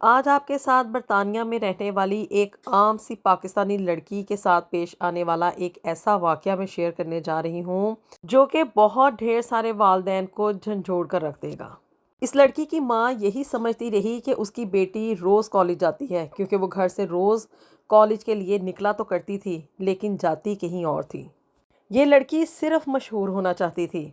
آج آپ کے ساتھ برطانیہ میں رہنے والی ایک عام سی پاکستانی لڑکی کے ساتھ پیش آنے والا ایک ایسا واقعہ میں شیئر کرنے جا رہی ہوں جو کہ بہت ڈھیر سارے والدین کو جھنجھوڑ کر رکھ دے گا۔ اس لڑکی کی ماں یہی سمجھتی رہی کہ اس کی بیٹی روز کالج جاتی ہے، کیونکہ وہ گھر سے روز کالج کے لیے نکلا تو کرتی تھی لیکن جاتی کہیں اور تھی۔ یہ لڑکی صرف مشہور ہونا چاہتی تھی،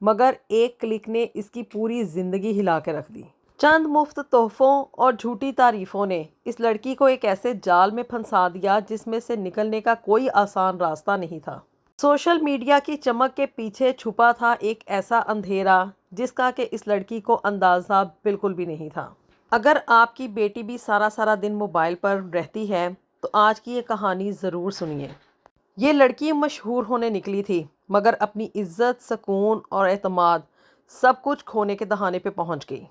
مگر ایک کلک نے اس کی پوری زندگی ہلا کے رکھ دی۔ چند مفت تحفوں اور جھوٹی تعریفوں نے اس لڑکی کو ایک ایسے جال میں پھنسا دیا جس میں سے نکلنے کا کوئی آسان راستہ نہیں تھا۔ سوشل میڈیا کی چمک کے پیچھے چھپا تھا ایک ایسا اندھیرا جس کا کہ اس لڑکی کو اندازہ بالکل بھی نہیں تھا۔ اگر آپ کی بیٹی بھی سارا دن موبائل پر رہتی ہے تو آج کی یہ کہانی ضرور سنیے۔ یہ لڑکی مشہور ہونے نکلی تھی، مگر اپنی عزت، سکون اور اعتماد سب کچھ کھونے کے دہانے پہ پہنچ گئی۔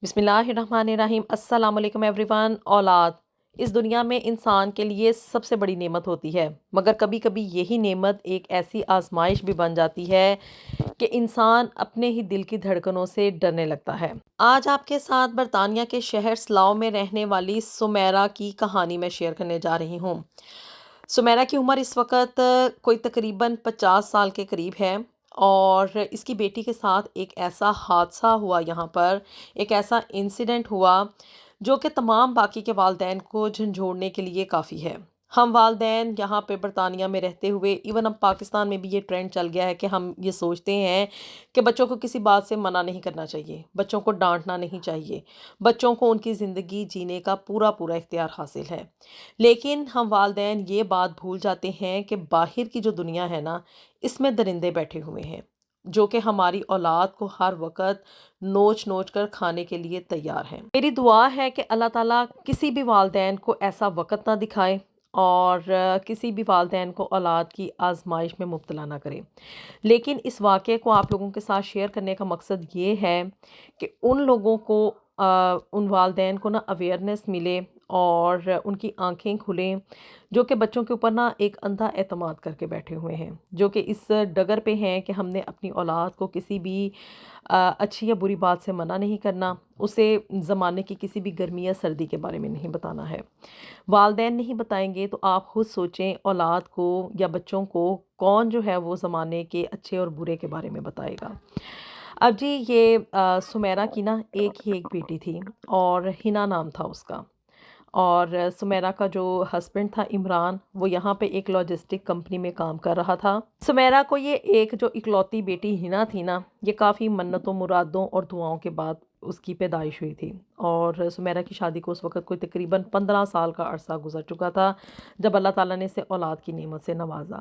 بسم اللہ الرحمن الرحیم۔ السلام علیکم ایوری ون۔ اولاد اس دنیا میں انسان کے لیے سب سے بڑی نعمت ہوتی ہے، مگر کبھی کبھی یہی نعمت ایک ایسی آزمائش بھی بن جاتی ہے کہ انسان اپنے ہی دل کی دھڑکنوں سے ڈرنے لگتا ہے۔ آج آپ کے ساتھ برطانیہ کے شہر سلاؤ میں رہنے والی سمیرہ کی کہانی میں شیئر کرنے جا رہی ہوں۔ سمیرہ کی عمر اس وقت کوئی تقریباً 50 سال کے قریب ہے، اور اس کی بیٹی کے ساتھ ایک ایسا حادثہ ہوا، یہاں پر ایک ایسا انسیڈنٹ ہوا جو کہ تمام باقی کے والدین کو جھنجھوڑنے کے لیے کافی ہے۔ ہم والدین یہاں پہ برطانیہ میں رہتے ہوئے، ایون اب پاکستان میں بھی یہ ٹرینڈ چل گیا ہے کہ ہم یہ سوچتے ہیں کہ بچوں کو کسی بات سے منع نہیں کرنا چاہیے، بچوں کو ڈانٹنا نہیں چاہیے، بچوں کو ان کی زندگی جینے کا پورا اختیار حاصل ہے۔ لیکن ہم والدین یہ بات بھول جاتے ہیں کہ باہر کی جو دنیا ہے نا، اس میں درندے بیٹھے ہوئے ہیں جو کہ ہماری اولاد کو ہر وقت نوچ نوچ کر کھانے کے لیے تیار ہیں۔ میری دعا ہے کہ اللہ تعالیٰ کسی بھی والدین کو ایسا وقت نہ دکھائے اور کسی بھی والدین کو اولاد کی آزمائش میں مبتلا نہ کرے۔ لیکن اس واقعے کو آپ لوگوں کے ساتھ شیئر کرنے کا مقصد یہ ہے کہ ان لوگوں کو، ان والدین کو نا اویئرنیس ملے اور ان کی آنکھیں کھلیں جو کہ بچوں کے اوپر نا ایک اندھا اعتماد کر کے بیٹھے ہوئے ہیں، جو کہ اس ڈگر پہ ہیں کہ ہم نے اپنی اولاد کو کسی بھی اچھی یا بری بات سے منع نہیں کرنا، اسے زمانے کی کسی بھی گرمی یا سردی کے بارے میں نہیں بتانا ہے۔ والدین نہیں بتائیں گے تو آپ خود سوچیں اولاد کو یا بچوں کو کون جو ہے وہ زمانے کے اچھے اور برے کے بارے میں بتائے گا۔ اب جی، یہ سمیرہ کی نا ایک ہی ایک بیٹی تھی اور ہنا نام تھا اس کا، اور سمیرہ کا جو ہسبینڈ تھا عمران، وہ یہاں پہ ایک لاجسٹک کمپنی میں کام کر رہا تھا۔ سمیرہ کو یہ ایک جو اکلوتی بیٹی ہنا تھی نا، یہ کافی منتوں، مرادوں اور دعاؤں کے بعد اس کی پیدائش ہوئی تھی، اور سمیرہ کی شادی کو اس وقت کوئی تقریباً 15 سال کا عرصہ گزر چکا تھا جب اللہ تعالیٰ نے اسے اولاد کی نعمت سے نوازا۔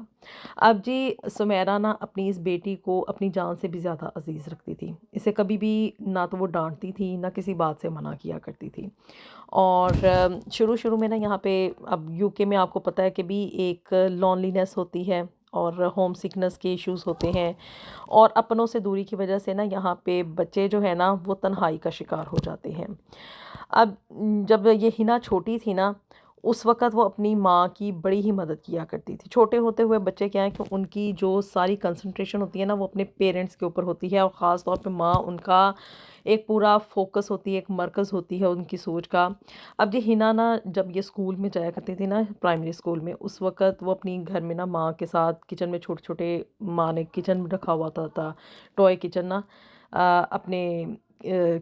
اب جی، سمیرہ نا اپنی اس بیٹی کو اپنی جان سے بھی زیادہ عزیز رکھتی تھی، اسے کبھی بھی نہ تو وہ ڈانٹتی تھی نہ کسی بات سے منع کیا کرتی تھی۔ اور شروع میں نا یہاں پہ، اب یو کے میں آپ کو پتہ ہے کہ بھی ایک لونلینس ہوتی ہے اور ہوم سکنس کے ایشوز ہوتے ہیں، اور اپنوں سے دوری کی وجہ سے نا یہاں پہ بچے جو ہے نا وہ تنہائی کا شکار ہو جاتے ہیں۔ اب جب یہ ہنا چھوٹی تھی نا، اس وقت وہ اپنی ماں کی بڑی ہی مدد کیا کرتی تھی۔ چھوٹے ہوتے ہوئے بچے کیا ہیں کہ ان کی جو ساری کنسنٹریشن ہوتی ہے نا وہ اپنے پیرنٹس کے اوپر ہوتی ہے، اور خاص طور پہ ماں ان کا ایک پورا فوکس ہوتی ہے، ایک مرکز ہوتی ہے ان کی سوچ کا۔ اب یہ ہنا نا جب یہ اسکول میں جایا کرتی تھی نا، پرائمری اسکول میں، اس وقت وہ اپنی گھر میں نا ماں کے ساتھ کچن میں چھوٹے چھوٹے، ماں نے کچن میں رکھا ہوا تھا ٹوائے کچن نا، اپنے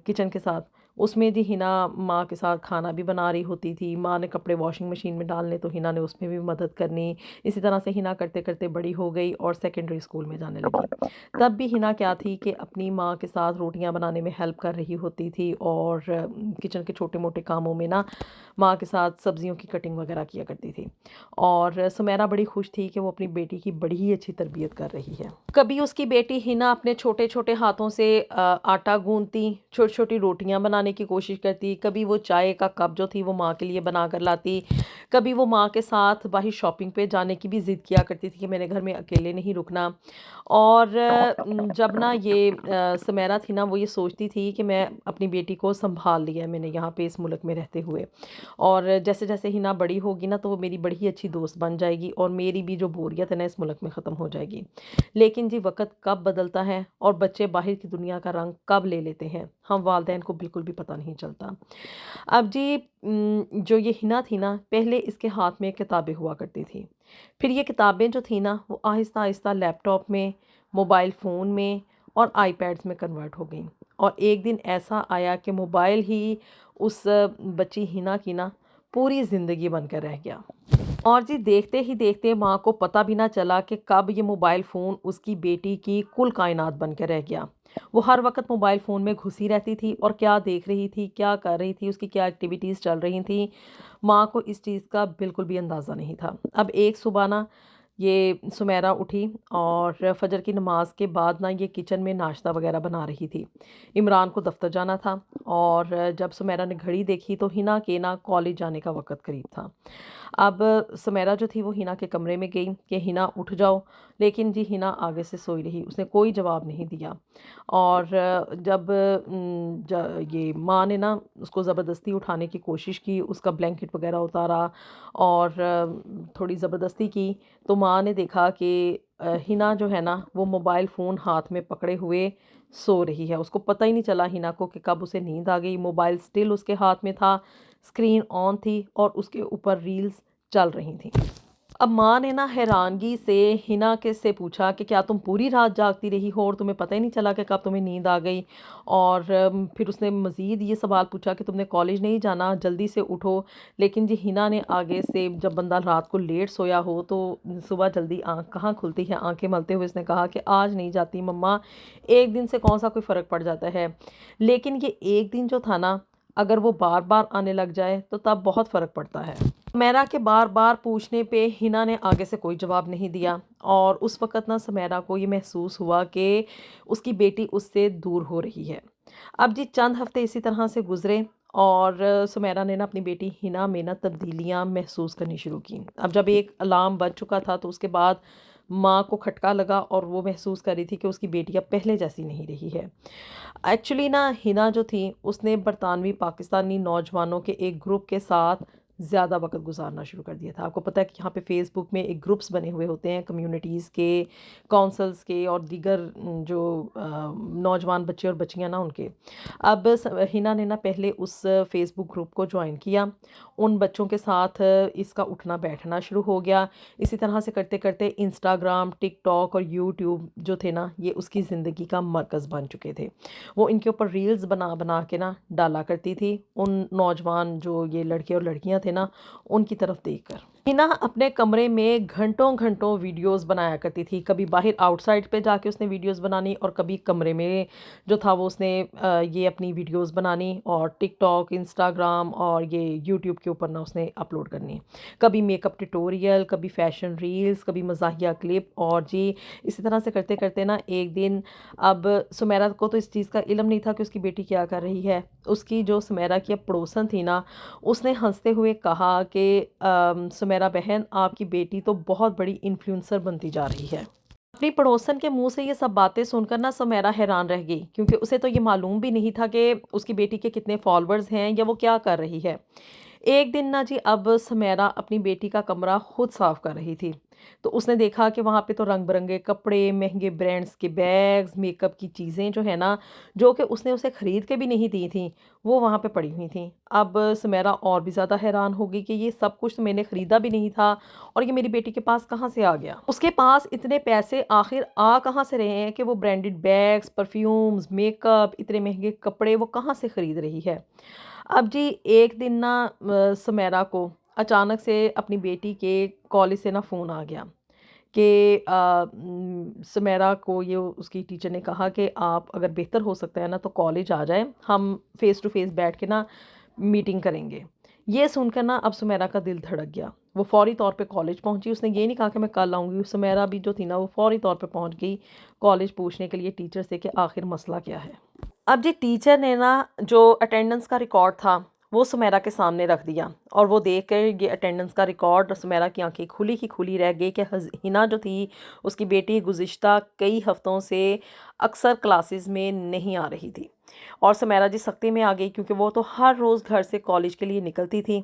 کچن کے ساتھ، اس میں جی ہنا ماں کے ساتھ کھانا بھی بنا رہی ہوتی تھی، ماں نے کپڑے واشنگ مشین میں ڈالنے تو ہنا نے اس میں بھی مدد کرنی۔ اسی طرح سے ہنا کرتے کرتے بڑی ہو گئی اور سیکنڈری اسکول میں جانے لگی۔ تب بھی ہنا کیا تھی کہ اپنی ماں کے ساتھ روٹیاں بنانے میں ہیلپ کر رہی ہوتی تھی، اور کچن کے چھوٹے موٹے کاموں میں نا ماں کے ساتھ سبزیوں کی کٹنگ وغیرہ کیا کرتی تھی۔ اور سمیرہ بڑی خوش تھی کہ وہ اپنی بیٹی کی بڑی ہی اچھی تربیت کر رہی ہے۔ کبھی اس کی بیٹی ہنا اپنے چھوٹے چھوٹے ہاتھوں سے آٹا گوندتی، چھوٹی چھوٹی روٹیاں بنانے کی کوشش کرتی، کبھی وہ چائے کا کپ جو تھی وہ ماں کے لیے بنا کر لاتی، کبھی وہ ماں کے ساتھ باہر شاپنگ پہ جانے کی بھی ضد کیا کرتی تھی کہ میں نے گھر میں اکیلے نہیں رکنا۔ اور جب نا یہ سمیرہ تھی نا، وہ یہ سوچتی تھی کہ میں اپنی بیٹی کو سنبھال لیا ہے میں نے یہاں پہ اس ملک میں رہتے ہوئے، اور جیسے جیسے ہنا بڑی ہوگی نا تو وہ میری بڑی ہی اچھی دوست بن جائے گی، اور میری بھی جو بوریت ہے نا اس ملک میں ختم ہو جائے گی۔ لیکن جی، وقت کب بدلتا ہے اور بچے باہر کی دنیا کا رنگ کب لے لیتے ہیں ہم والدین کو بالکل بھی پتہ نہیں چلتا۔ اب جی جو یہ ہنا تھی نا، پہلے اس کے ہاتھ میں کتابیں ہوا کرتی تھی، پھر یہ کتابیں جو تھیں نا وہ آہستہ آہستہ لیپ ٹاپ میں، موبائل فون میں اور آئی پیڈز میں کنورٹ ہو گئیں، اور ایک دن ایسا آیا کہ موبائل ہی اس بچی ہنا کی نا پوری زندگی بن کر رہ گیا۔ اور جی دیکھتے ہی دیکھتے ماں کو پتہ بھی نہ چلا کہ کب یہ موبائل فون اس کی بیٹی کی کل کائنات بن کے رہ گیا۔ وہ ہر وقت موبائل فون میں گھسی رہتی تھی اور کیا دیکھ رہی تھی، کیا کر رہی تھی، اس کی کیا ایکٹیویٹیز چل رہی تھیں، ماں کو اس چیز کا بالکل بھی اندازہ نہیں تھا۔ اب ایک صبح نا یہ سمیرہ اٹھی اور فجر کی نماز کے بعد نا یہ کچن میں ناشتہ وغیرہ بنا رہی تھی۔ عمران کو دفتر جانا تھا، اور جب سمیرہ نے گھڑی دیکھی تو ہنا کے نا کالج جانے کا وقت قریب تھا۔ اب سمیرہ جو تھی وہ ہنا کے کمرے میں گئی کہ ہنا اٹھ جاؤ، لیکن جی ہنا آگے سے سوئی رہی، اس نے کوئی جواب نہیں دیا۔ اور جب یہ ماں نے نا اس کو زبردستی اٹھانے کی کوشش کی، اس کا بلینکٹ وغیرہ اتارا اور تھوڑی زبردستی کی، تو ماں نے دیکھا کہ ہنا جو ہے نا وہ موبائل فون ہاتھ میں پکڑے ہوئے سو رہی ہے۔ اس کو پتہ ہی نہیں چلا ہنا کو کہ کب اسے نیند آ گئی، موبائل سٹل اس کے ہاتھ میں تھا، اسکرین آن تھی اور اس کے اوپر ریلز چل رہی تھیں۔ اب ماں نے نا حیرانگی سے ہنا کے سے پوچھا کہ کیا تم پوری رات جاگتی رہی ہو اور تمہیں پتہ ہی نہیں چلا کہ کب تمہیں نیند آ گئی؟ اور پھر اس نے مزید یہ سوال پوچھا کہ تم نے کالج نہیں جانا، جلدی سے اٹھو۔ لیکن جی ہنا نے آگے سے، جب بندہ رات کو لیٹ سویا ہو تو صبح جلدی آنکھ کہاں کھلتی ہے، آنکھیں ملتے ہوئے اس نے کہا کہ آج نہیں جاتی مما، ایک دن سے کون سا کوئی فرق پڑ جاتا ہے، لیکن یہ ایک دن جو تھا نا اگر وہ بار بار آنے لگ جائے تو تب بہت فرق پڑتا ہے۔ سمیرہ کے بار بار پوچھنے پہ ہنا نے آگے سے کوئی جواب نہیں دیا، اور اس وقت نا سمیرہ کو یہ محسوس ہوا کہ اس کی بیٹی اس سے دور ہو رہی ہے۔ اب جی چند ہفتے اسی طرح سے گزرے، اور سمیرہ نے نا اپنی بیٹی ہنا میں نا تبدیلیاں محسوس کرنی شروع کی۔ اب جب ایک الارم بج چکا تھا تو اس کے بعد ماں کو کھٹکا لگا اور وہ محسوس کر رہی تھی کہ اس کی بیٹی اب پہلے جیسی نہیں رہی ہے۔ ایکچولی نا ہنا جو تھی اس نے برطانوی پاکستانی نوجوانوں کے ایک گروپ کے ساتھ زیادہ وقت گزارنا شروع کر دیا تھا۔ آپ کو پتہ ہے کہ یہاں پہ فیس بک میں ایک گروپس بنے ہوئے ہوتے ہیں کمیونٹیز کے، کونسلز کے اور دیگر جو نوجوان بچے اور بچیاں نا ان کے۔ اب ہنا نے نا پہلے اس فیس بک گروپ کو جوائن کیا، ان بچوں کے ساتھ اس کا اٹھنا بیٹھنا شروع ہو گیا۔ اسی طرح سے کرتے کرتے انسٹاگرام، ٹک ٹاک اور یوٹیوب جو تھے نا یہ اس کی زندگی کا مرکز بن چکے تھے۔ وہ ان کے اوپر ریلز بنا بنا کے نا ڈالا کرتی تھی، ان نوجوان جو یہ لڑکے اور لڑکیاں تھے نا ان کی طرف دیکھ کر۔ ہنا اپنے کمرے میں گھنٹوں گھنٹوں ویڈیوز بنایا کرتی تھی، کبھی باہر آؤٹ سائڈ پہ جا کے اس نے ویڈیوز بنانی، اور کبھی کمرے میں جو تھا وہ اس نے یہ اپنی ویڈیوز بنانی اور ٹک ٹاک، انسٹاگرام اور یہ یوٹیوب کے اوپر نا اس نے اپلوڈ کرنی۔ کبھی میک اپ ٹیٹوریل، کبھی فیشن ریلز، کبھی مزاحیہ کلپ، اور جی اسی طرح سے کرتے کرتے نا ایک دن، اب سمیرہ کو تو اس چیز کا علم نہیں تھا کہ اس کی بیٹی کیا کر رہی ہے، اس کی جو سمیرہ کی اب پڑوسن تھی نا اس نے ہنستے ہوئے کہا کہ سمیرہ بہن آپ کی بیٹی تو بہت بڑی انفلوئنسر بنتی جا رہی ہے۔ اپنی پڑوسن کے منہ سے یہ سب باتیں سن کر نا سمیرہ حیران رہ گئی، کیونکہ اسے تو یہ معلوم بھی نہیں تھا کہ اس کی بیٹی کے کتنے فالورز ہیں یا وہ کیا کر رہی ہے۔ ایک دن نا جی اب سمیرہ اپنی بیٹی کا کمرہ خود صاف کر رہی تھی، تو اس نے دیکھا کہ وہاں پہ تو رنگ برنگے کپڑے، مہنگے برانڈز کے بیگز، میک اپ کی چیزیں جو ہے نا جو کہ اس نے اسے خرید کے بھی نہیں دی تھیں وہ وہاں پہ پڑی ہوئی تھیں۔ اب سمیرہ اور بھی زیادہ حیران ہو گئی کہ یہ سب کچھ تو میں نے خریدا بھی نہیں تھا اور یہ میری بیٹی کے پاس کہاں سے آ گیا، اس کے پاس اتنے پیسے آخر آ کہاں سے رہے ہیں کہ وہ branded bags, perfumes, makeup, اتنے مہنگے کپڑے وہ کہاں سے خرید رہی ہے۔ اب جی ایک دن نا سمیرہ کو اچانک سے اپنی بیٹی کے کالج سے نا فون آ گیا کہ سمیرہ کو یہ اس کی ٹیچر نے کہا کہ آپ اگر بہتر ہو سکتا ہے نا تو کالج آ جائیں، ہم فیس ٹو فیس بیٹھ کے نا میٹنگ کریں گے۔ یہ سن کر نا اب سمیرہ کا دل دھڑک گیا، وہ فوری طور پہ کالج پہنچی۔ اس نے یہ نہیں کہا کہ میں کل آؤں گی، سمیرہ بھی جو تھی نا وہ فوری طور پہ پہنچ گئی کالج پوچھنے کے لیے ٹیچر سے کہ آخر مسئلہ کیا ہے۔ اب جی ٹیچر نے نا جو اٹینڈنس کا ریکارڈ تھا وہ سمیرہ کے سامنے رکھ دیا، اور وہ دیکھ کر یہ اٹینڈنس کا ریکارڈ سمیرہ کی آنکھیں کھلی کی کھلی رہ گئی کہ ہنا جو تھی اس کی بیٹی گزشتہ کئی ہفتوں سے اکثر کلاسز میں نہیں آ رہی تھی، اور سمیرہ جی سختی میں آ گئی کیونکہ وہ تو ہر روز گھر سے کالج کے لیے نکلتی تھی۔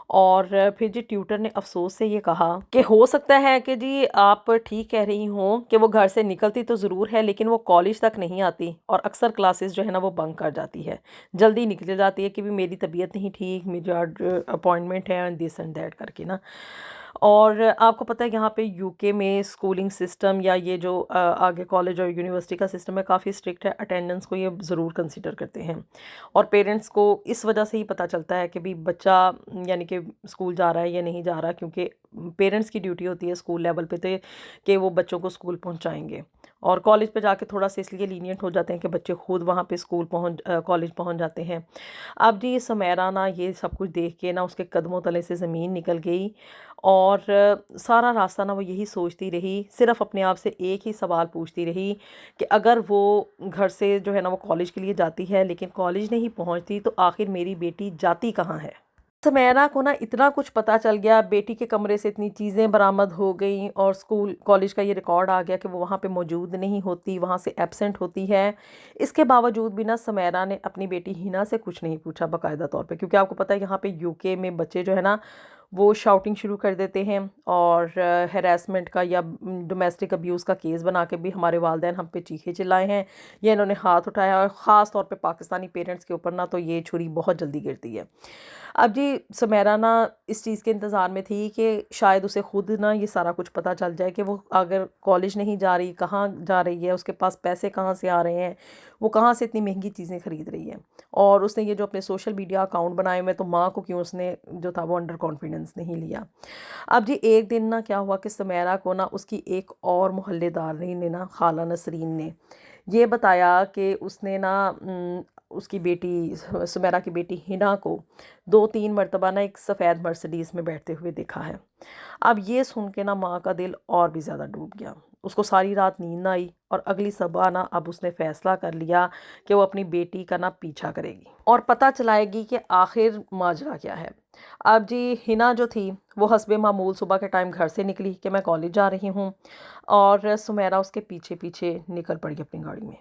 اور پھر جی ٹیوٹر نے افسوس سے یہ کہا کہ ہو سکتا ہے کہ جی آپ ٹھیک کہہ رہی ہوں کہ وہ گھر سے نکلتی تو ضرور ہے، لیکن وہ کالج تک نہیں آتی اور اکثر کلاسز جو ہے نا وہ بنک کر جاتی ہے، جلدی نکل جاتی ہے کہ بھی میری طبیعت نہیں ٹھیک، میری اپوائنٹمنٹ ہے دس اینڈ دیٹ کر کے نا۔ اور آپ کو پتہ ہے یہاں پہ یو کے میں سکولنگ سسٹم یا یہ جو آگے کالج اور یونیورسٹی کا سسٹم ہے کافی اسٹرکٹ ہے، اٹینڈنس کو یہ ضرور کنسیڈر کرتے ہیں، اور پیرنٹس کو اس وجہ سے ہی پتہ چلتا ہے کہ بھی بچہ یعنی کہ اسکول جا رہا ہے یا نہیں جا رہا، کیونکہ پیرنٹس کی ڈیوٹی ہوتی ہے اسکول لیول پہ کہ وہ بچوں کو اسکول پہنچائیں گے، اور کالج پہ جا کے تھوڑا سا اس لیے لینینٹ ہو جاتے ہیں کہ بچے خود وہاں پہ کالج پہنچ جاتے ہیں۔ اب جی سمیرہ نا یہ سب کچھ دیکھ کے نا اس کے قدموں تلے سے زمین نکل گئی، اور سارا راستہ نا وہ یہی سوچتی رہی، صرف اپنے آپ سے ایک ہی سوال پوچھتی رہی کہ اگر وہ گھر سے جو ہے نا وہ کالج کے لیے جاتی ہے لیکن کالج نہیں پہنچتی تو آخر میری بیٹی جاتی کہاں ہے۔ سمیرہ کو نا اتنا کچھ پتہ چل گیا، بیٹی کے کمرے سے اتنی چیزیں برآمد ہو گئیں، اور کالج کا یہ ریکارڈ آ گیا کہ وہ وہاں پہ موجود نہیں ہوتی، وہاں سے ایبسنٹ ہوتی ہے۔ اس کے باوجود بھی نا سمیرہ نے اپنی بیٹی ہنا سے کچھ نہیں پوچھا باقاعدہ طور پہ، کیونکہ آپ کو پتہ ہے یہاں پہ یو کے میں بچے جو ہے نا وہ شاؤٹنگ شروع کر دیتے ہیں، اور ہیراسمنٹ کا یا ڈومیسٹک ابیوز کا کیس بنا کے بھی ہمارے والدین ہم پہ چیخے چلائے ہیں، یا انہوں نے ہاتھ اٹھایا، اور خاص طور پہ پاکستانی پیرنٹس کے اوپر نا تو یہ چھری بہت جلدی گرتی ہے۔ اب جی سمیرہ نا اس چیز کے انتظار میں تھی کہ شاید اسے خود نا یہ سارا کچھ پتہ چل جائے کہ وہ اگر کالج نہیں جا رہی کہاں جا رہی ہے، اس کے پاس پیسے کہاں سے آ رہے ہیں، وہ کہاں سے اتنی مہنگی چیزیں خرید رہی ہے، اور اس نے یہ جو اپنے سوشل میڈیا اکاؤنٹ بنائے ہوئے تو ماں کو کیوں اس نے جو تھا وہ انڈر کانفیڈنس نہیں لیا۔ اب جی ایک دن نا کیا ہوا کہ سمیرہ کو نا اس کی ایک اور محلے دارنی نے نا، خالہ نسرین نے یہ بتایا کہ اس نے نا اس کی بیٹی سمیرہ کی بیٹی ہنا کو 2-3 مرتبہ نا ایک سفید مرسڈیز میں بیٹھتے ہوئے دیکھا ہے۔ اب یہ سن کے نا ماں کا دل اور بھی زیادہ ڈوب گیا، اس کو ساری رات نیند نہ آئی، اور اگلی صبح نا اب اس نے فیصلہ کر لیا کہ وہ اپنی بیٹی کا نا پیچھا کرے گی اور پتہ چلائے گی کہ آخر ماجرا کیا ہے۔ اب جی ہنا جو تھی وہ حسب معمول صبح کے ٹائم گھر سے نکلی کہ میں کالج جا رہی ہوں، اور سمیرہ اس کے پیچھے پیچھے نکل پڑی اپنی گاڑی میں،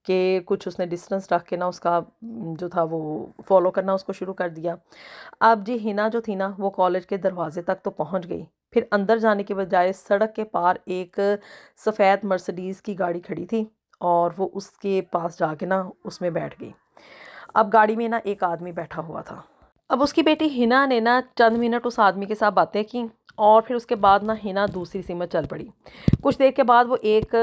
کہ کچھ اس نے ڈسٹنس رکھ کے نا اس کا جو تھا وہ فالو کرنا اس کو شروع کر دیا۔ اب جی ہنا جو تھی نا وہ کالج کے دروازے تک تو پہنچ گئی، پھر اندر جانے کے بجائے سڑک کے پار ایک سفید مرسڈیز کی گاڑی کھڑی تھی، اور وہ اس کے پاس جا کے نا اس میں بیٹھ گئی۔ اب گاڑی میں نا ایک آدمی بیٹھا ہوا تھا، اب اس کی بیٹی ہنا نے نا چند منٹ اس آدمی کے ساتھ باتیں کی، اور پھر اس کے بعد نا ہنا دوسری سمت چل پڑی۔ کچھ دیر کے بعد وہ ایک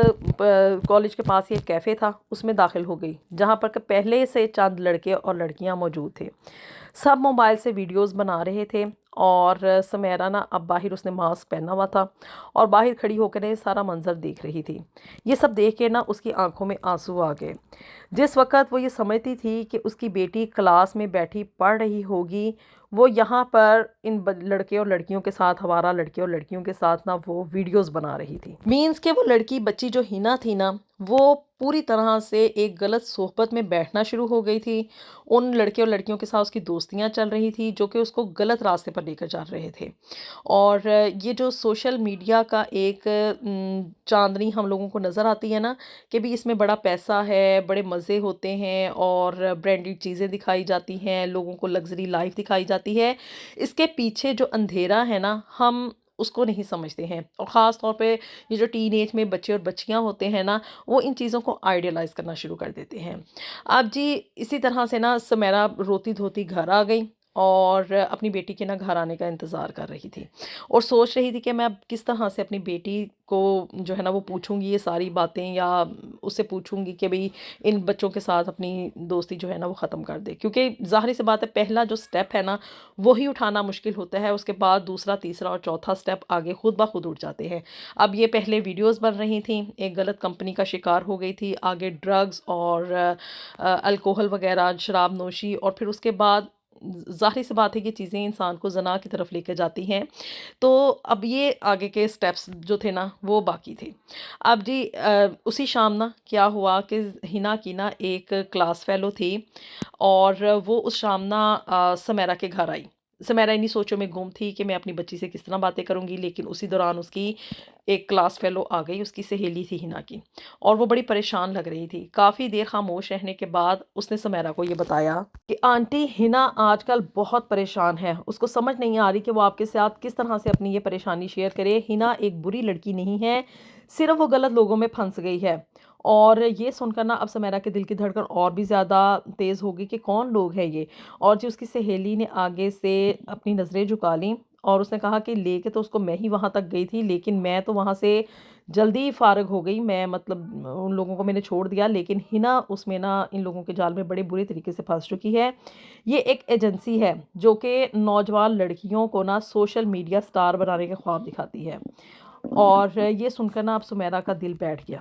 کالج کے پاس ہی ایک کیفے تھا، اس میں داخل ہو گئی، جہاں پر کہ پہلے سے چند لڑکے اور لڑکیاں موجود تھے، سب موبائل سے ویڈیوز بنا رہے تھے، اور سمیرہ نا اب باہر اس نے ماسک پہنا ہوا تھا اور باہر کھڑی ہو کر یہ سارا منظر دیکھ رہی تھی۔ یہ سب دیکھ کے نا اس کی آنکھوں میں آنسو آ گئے۔ جس وقت وہ یہ سمجھتی تھی کہ اس کی بیٹی کلاس میں بیٹھی پڑھ رہی ہوگی، وہ یہاں پر ان لڑکے اور لڑکیوں کے ساتھ، ہمارا لڑکے اور لڑکیوں کے ساتھ نا وہ ویڈیوز بنا رہی تھی۔ مینز کہ وہ لڑکی بچی جو ہنا تھی نا وہ پوری طرح سے ایک غلط صحبت میں بیٹھنا شروع ہو گئی تھی، ان لڑکے اور لڑکیوں کے ساتھ اس کی دوستیاں چل رہی تھی جو کہ اس کو غلط راستے پر لے کر جا رہے تھے، اور یہ جو سوشل میڈیا کا ایک چاندنی ہم لوگوں کو نظر آتی ہے نا کہ بھی اس میں بڑا پیسہ ہے، بڑے مزے ہوتے ہیں، اور برانڈڈ چیزیں دکھائی جاتی ہیں، لوگوں کو لگژری لائف دکھائی جاتی ہے، اس کے پیچھے جو اندھیرا ہے نا ہم اس کو نہیں سمجھتے ہیں، اور خاص طور پہ یہ جو ٹین ایج میں بچے اور بچیاں ہوتے ہیں نا وہ ان چیزوں کو آئیڈیلائز کرنا شروع کر دیتے ہیں۔ اب جی اسی طرح سے نا سمیرہ روتی دھوتی گھر آ گئی، اور اپنی بیٹی کے نا گھر آنے کا انتظار کر رہی تھی، اور سوچ رہی تھی کہ میں اب کس طرح سے اپنی بیٹی کو جو ہے نا وہ پوچھوں گی یہ ساری باتیں، یا اس سے پوچھوں گی کہ بھئی ان بچوں کے ساتھ اپنی دوستی جو ہے نا وہ ختم کر دے، کیونکہ ظاہری سی بات ہے پہلا جو سٹیپ ہے نا وہی اٹھانا مشکل ہوتا ہے، اس کے بعد دوسرا تیسرا اور چوتھا سٹیپ آگے خود بخود اٹھ جاتے ہیں۔ اب یہ پہلے ویڈیوز بن رہی تھیں، ایک غلط کمپنی کا شکار ہو گئی تھی، آگے ڈرگز اور الکوہل وغیرہ، شراب نوشی، اور پھر اس کے بعد ظاہری سی بات ہے کہ چیزیں انسان کو زنا کی طرف لے کے جاتی ہیں، تو اب یہ آگے کے سٹیپس جو تھے نا وہ باقی تھے۔ اب جی اسی شام نا کیا ہوا کہ ہنا کی نا ایک کلاس فیلو تھی، اور وہ اس شام نا سمیرہ کے گھر آئی، سمیرا انہی سوچوں میں گم تھی کہ میں اپنی بچی سے کس طرح باتیں کروں گی، لیکن اسی دوران اس کی ایک کلاس فیلو آ گئی، اس کی سہیلی تھی ہنا کی، اور وہ بڑی پریشان لگ رہی تھی۔ کافی دیر خاموش رہنے کے بعد اس نے سمیرا کو یہ بتایا کہ آنٹی ہنا آج کل بہت پریشان ہے، اس کو سمجھ نہیں آ رہی کہ وہ آپ کے ساتھ کس طرح سے اپنی یہ پریشانی شیئر کرے۔ ہنا ایک بری لڑکی نہیں ہے، صرف وہ غلط لوگوں میں پھنس گئی ہے۔ اور یہ سن کر نا اب سمیرا کے دل کی دھڑکن اور بھی زیادہ تیز ہو گئی کہ کون لوگ ہیں یہ۔ اور جو اس کی سہیلی نے آگے سے اپنی نظریں جھکا لیں اور اس نے کہا کہ لے کے تو اس کو میں ہی وہاں تک گئی تھی، لیکن میں تو وہاں سے جلدی فارغ ہو گئی، میں مطلب ان لوگوں کو میں نے چھوڑ دیا، لیکن ہنا اس میں نا ان لوگوں کے جال میں بڑے برے طریقے سے پھنس چکی ہے۔ یہ ایک ایجنسی ہے جو کہ نوجوان لڑکیوں کو نا سوشل میڈیا سٹار بنانے کے خواب دکھاتی ہے۔ اور یہ سن کر نا اب سمیرا کا دل بیٹھ گیا۔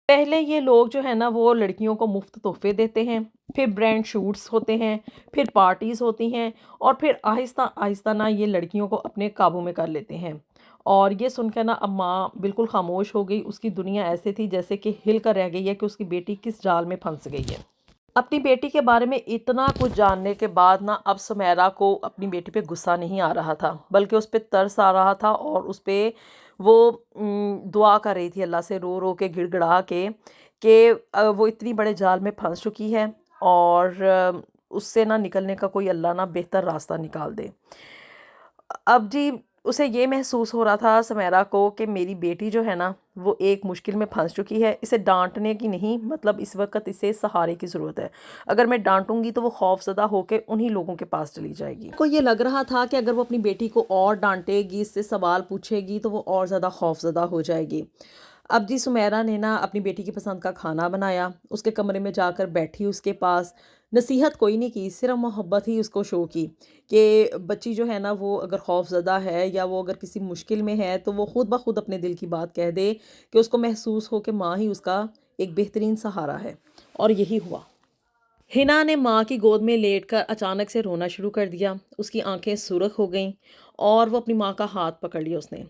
پہلے یہ لوگ جو ہے نا وہ لڑکیوں کو مفت تحفے دیتے ہیں، پھر برانڈ شوٹس ہوتے ہیں، پھر پارٹیز ہوتی ہیں، اور پھر آہستہ آہستہ نا یہ لڑکیوں کو اپنے قابو میں کر لیتے ہیں۔ اور یہ سن کر نا اب ماں بالکل خاموش ہو گئی، اس کی دنیا ایسے تھی جیسے کہ ہل کر رہ گئی ہے کہ اس کی بیٹی کس جال میں پھنس گئی ہے۔ اپنی بیٹی کے بارے میں اتنا کچھ جاننے کے بعد نا اب سمیرا کو اپنی بیٹی پہ غصہ نہیں آ رہا تھا، بلکہ اس پہ ترس آ رہا تھا، اور اس پہ وہ دعا کر رہی تھی اللہ سے رو رو کے گڑ گڑا کے کہ وہ اتنی بڑے جال میں پھنس چکی ہے، اور اس سے نہ نکلنے کا کوئی اللہ نہ بہتر راستہ نکال دے۔ اب جی اسے یہ محسوس ہو رہا تھا سمیرا کو کہ میری بیٹی جو ہے نا وہ ایک مشکل میں پھنس چکی ہے، اسے ڈانٹنے کی نہیں، مطلب اس وقت اسے سہارے کی ضرورت ہے۔ اگر میں ڈانٹوں گی تو وہ خوف زدہ ہو کے انہی لوگوں کے پاس چلی جائے گی۔ کو یہ لگ رہا تھا کہ اگر وہ اپنی بیٹی کو اور ڈانٹے گی، اس سے سوال پوچھے گی تو وہ اور زیادہ خوف زدہ ہو جائے گی۔ اب جی سمیرا نے نا اپنی بیٹی کی پسند کا کھانا بنایا، اس کے کمرے میں جا کر بیٹھی اس کے پاس، نصیحت کوئی نہیں کی، صرف محبت ہی اس کو شو کی کہ بچی جو ہے نا وہ اگر خوف زدہ ہے یا وہ اگر کسی مشکل میں ہے تو وہ خود بخود اپنے دل کی بات کہہ دے، کہ اس کو محسوس ہو کہ ماں ہی اس کا ایک بہترین سہارا ہے۔ اور یہی ہوا۔ ہنا نے ماں کی گود میں لیٹ کر اچانک سے رونا شروع کر دیا، اس کی آنکھیں سرخ ہو گئیں، اور وہ اپنی ماں کا ہاتھ پکڑ لیا اس نے۔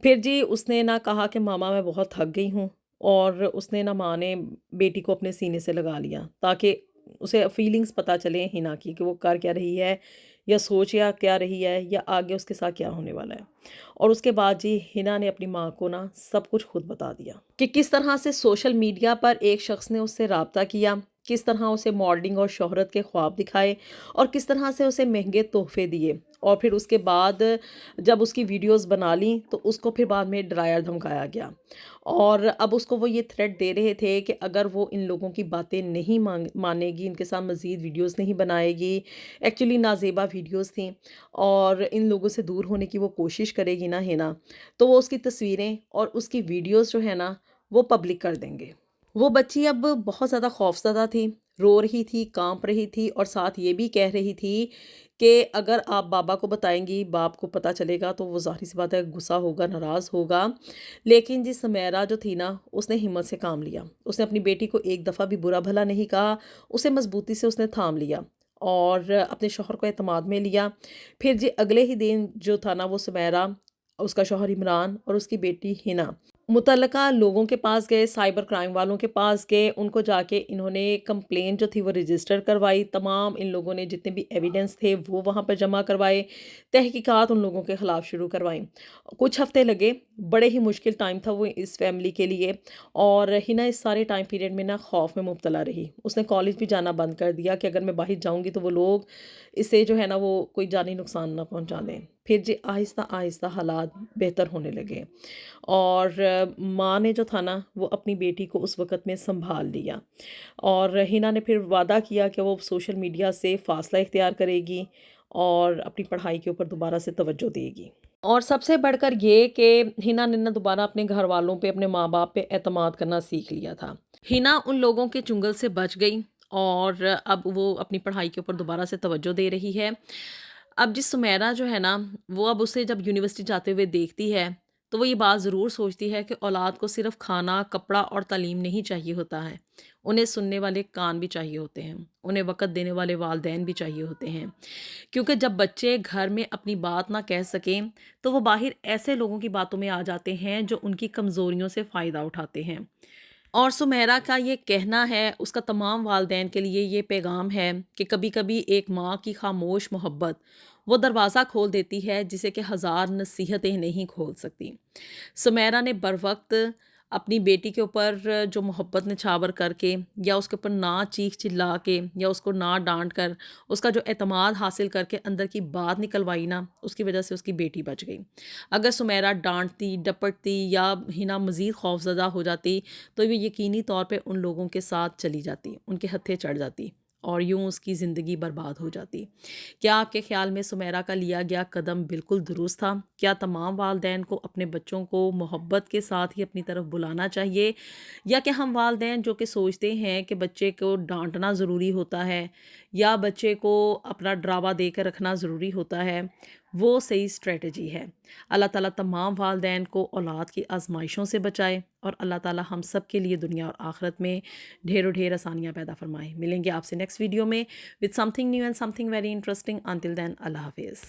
پھر جی اس نے نہ کہا کہ ماما میں بہت تھک گئی ہوں، اور اس نے نہ ماں نے بیٹی کو اپنے سینے سے لگا لیا تاکہ اسے فیلنگز پتہ چلیں ہنا کی کہ وہ کر کیا رہی ہے، یا سوچ یا کیا رہی ہے، یا آگے اس کے ساتھ کیا ہونے والا ہے۔ اور اس کے بعد جی ہنا نے اپنی ماں کو نا سب کچھ خود بتا دیا کہ کس طرح سے سوشل میڈیا پر ایک شخص نے اس سے رابطہ کیا، کس طرح اسے ماڈلنگ اور شہرت کے خواب دکھائے، اور کس طرح سے اسے مہنگے تحفے دیے، اور پھر اس کے بعد جب اس کی ویڈیوز بنا لیں تو اس کو پھر بعد میں ڈرایا دھمکایا گیا، اور اب اس کو وہ یہ تھریٹ دے رہے تھے کہ اگر وہ ان لوگوں کی باتیں نہیں مانے گی، ان کے ساتھ مزید ویڈیوز نہیں بنائے گی، ایکچولی نازیبہ ویڈیوز تھیں، اور ان لوگوں سے دور ہونے کی وہ کوشش کرے گی نا ہنا، تو وہ اس کی تصویریں اور اس کی ویڈیوز جو ہے نا وہ پبلک کر دیں گے۔ وہ بچی اب بہت زیادہ خوفزدہ تھی، رو رہی تھی، کانپ رہی تھی، اور ساتھ یہ بھی کہہ رہی تھی کہ اگر آپ بابا کو بتائیں گی، باپ کو پتہ چلے گا تو وہ ظاہری سی بات ہے غصہ ہوگا، ناراض ہوگا۔ لیکن جی سمیرا جو تھی نا اس نے ہمت سے کام لیا، اس نے اپنی بیٹی کو ایک دفعہ بھی برا بھلا نہیں کہا، اسے مضبوطی سے اس نے تھام لیا اور اپنے شوہر کو اعتماد میں لیا۔ پھر جی اگلے ہی دن جو تھا نا وہ سمیرا، اس کا شوہر عمران اور اس کی بیٹی ہنا متعلقہ لوگوں کے پاس گئے، سائبر کرائم والوں کے پاس گئے، ان کو جا کے انہوں نے کمپلین جو تھی وہ رجسٹر کروائی، تمام ان لوگوں نے جتنے بھی ایویڈنس تھے وہ وہاں پر جمع کروائے، تحقیقات ان لوگوں کے خلاف شروع کروائیں۔ کچھ ہفتے لگے، بڑے ہی مشکل ٹائم تھا وہ اس فیملی کے لیے، اور ہنا اس سارے ٹائم پیریڈ میں نا خوف میں مبتلا رہی۔ اس نے کالج بھی جانا بند کر دیا کہ اگر میں باہر جاؤں گی تو وہ لوگ اسے جو ہے نا وہ کوئی جانی نقصان نہ پہنچا دیں۔ پھر جی آہستہ آہستہ حالات بہتر ہونے لگے، اور ماں نے جو تھا نا وہ اپنی بیٹی کو اس وقت میں سنبھال لیا، اور ہنا نے پھر وعدہ کیا کہ وہ سوشل میڈیا سے فاصلہ اختیار کرے گی اور اپنی پڑھائی کے اوپر دوبارہ سے توجہ دے گی۔ اور سب سے بڑھ کر یہ کہ ہنا نے نا دوبارہ اپنے گھر والوں پہ، اپنے ماں باپ پہ اعتماد کرنا سیکھ لیا تھا۔ ہنا ان لوگوں کے چنگل سے بچ گئی، اور اب وہ اپنی پڑھائی کے اوپر دوبارہ سے توجہ دے رہی ہے۔ اب جس سمیرا جو ہے نا وہ اب اسے جب یونیورسٹی جاتے ہوئے دیکھتی ہے تو وہ یہ بات ضرور سوچتی ہے کہ اولاد کو صرف کھانا، کپڑا اور تعلیم نہیں چاہیے ہوتا ہے، انہیں سننے والے کان بھی چاہیے ہوتے ہیں، انہیں وقت دینے والے والدین بھی چاہیے ہوتے ہیں، کیونکہ جب بچے گھر میں اپنی بات نہ کہہ سکیں تو وہ باہر ایسے لوگوں کی باتوں میں آ جاتے ہیں جو ان کی کمزوریوں سے فائدہ اٹھاتے ہیں۔ اور سمیرا کا یہ کہنا ہے، اس کا تمام والدین کے لیے یہ پیغام ہے کہ کبھی کبھی ایک ماں کی خاموش محبت وہ دروازہ کھول دیتی ہے جسے کہ ہزار نصیحتیں نہیں کھول سکتی۔ سمیرہ نے بروقت اپنی بیٹی کے اوپر جو محبت نچھاور کر کے یا اس کے اوپر نہ چیخ چلا کے یا اس کو نہ ڈانٹ کر اس کا جو اعتماد حاصل کر کے اندر کی بات نکلوائی نا، اس کی وجہ سے اس کی بیٹی بچ گئی۔ اگر سمیرہ ڈانٹتی ڈپٹتی یا ہنا مزید خوفزدہ ہو جاتی تو یہ یقینی طور پہ ان لوگوں کے ساتھ چلی جاتی، ان کے ہتھے چڑھ جاتی اور یوں اس کی زندگی برباد ہو جاتی۔ کیا آپ کے خیال میں سمیرہ کا لیا گیا قدم بالکل درست تھا؟ کیا تمام والدین کو اپنے بچوں کو محبت کے ساتھ ہی اپنی طرف بلانا چاہیے، یا کہ ہم والدین جو کہ سوچتے ہیں کہ بچے کو ڈانٹنا ضروری ہوتا ہے یا بچے کو اپنا ڈراوا دے کر رکھنا ضروری ہوتا ہے، وہ صحیح اسٹریٹجی ہے؟ اللہ تعالیٰ تمام والدین کو اولاد کی آزمائشوں سے بچائے، اور اللہ تعالیٰ ہم سب کے لیے دنیا اور آخرت میں ڈھیر و ڈھیر آسانیاں پیدا فرمائے۔ ملیں گے آپ سے نیکسٹ ویڈیو میں with something new and something very interesting. Until then, Allah Hafiz.